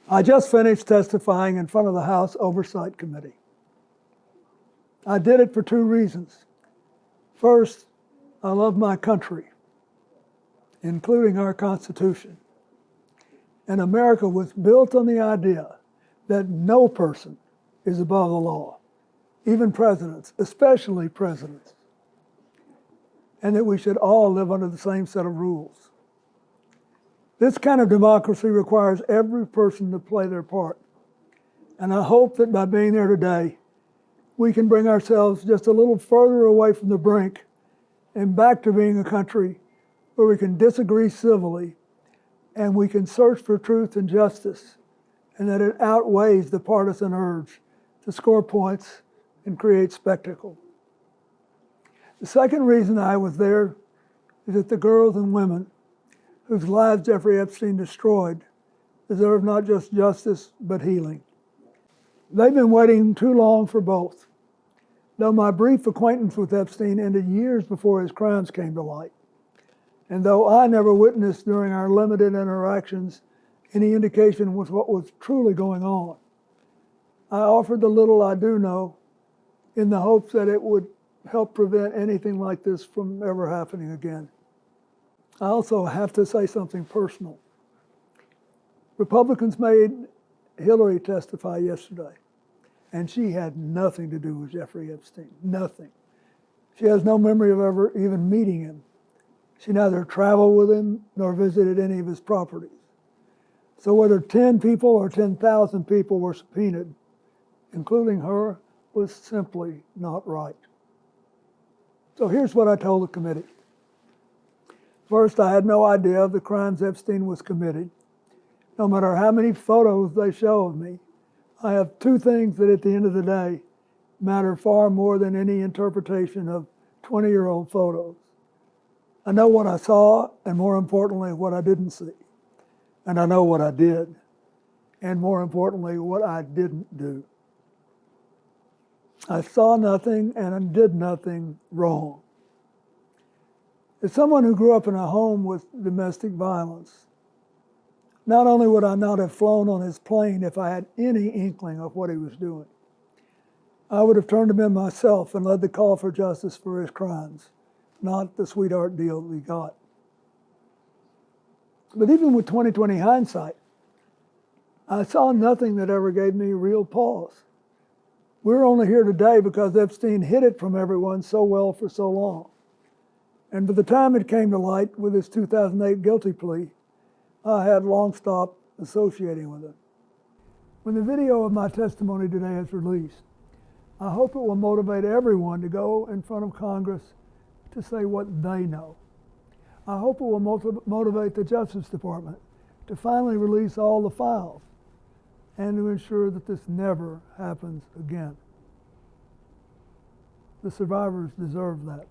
I just finished testifying in front of the House Oversight Committee. I did it for two reasons. First, I love my country, including our Constitution. And America was built on the idea that no person is above the law, even presidents, especially presidents, and that we should all live under the same set of rules. This kind of democracy requires every person to play their part. And I hope that by being there today, we can bring ourselves just a little further away from the brink and back to being a country where we can disagree civilly and we can search for truth and justice, and that it outweighs the partisan urge to score points and create spectacle. The second reason I was there is that the girls and women whose lives Jeffrey Epstein destroyed deserve not just justice, but healing. They've been waiting too long for both. Though my brief acquaintance with Epstein ended years before his crimes came to light, and though I never witnessed during our limited interactions any indication with what was truly going on, I offered the little I do know in the hopes that it would help prevent anything like this from ever happening again. I also have to say something personal. Republicans made Hillary testify yesterday, and she had nothing to do with Jeffrey Epstein, nothing. She has no memory of ever even meeting him. She neither traveled with him nor visited any of his properties. So whether 10 people or 10,000 people were subpoenaed, including her, was simply not right. So here's what I told the committee. First, I had no idea of the crimes Epstein was committing. No matter how many photos they show of me, I have two things that at the end of the day matter far more than any interpretation of 20-year-old photos. I know what I saw, and more importantly, what I didn't see. And I know what I did, and more importantly, what I didn't do. I saw nothing and I did nothing wrong. As someone who grew up in a home with domestic violence, not only would I not have flown on his plane if I had any inkling of what he was doing, I would have turned him in myself and led the call for justice for his crimes, not the sweetheart deal that we got. But even with 20/20 hindsight, I saw nothing that ever gave me real pause. We're only here today because Epstein hid it from everyone so well for so long. And by the time it came to light with his 2008 guilty plea, I had long stopped associating with it. When the video of my testimony today is released, I hope it will motivate everyone to go in front of Congress to say what they know. I hope it will motivate the Justice Department to finally release all the files and to ensure that this never happens again. The survivors deserve that.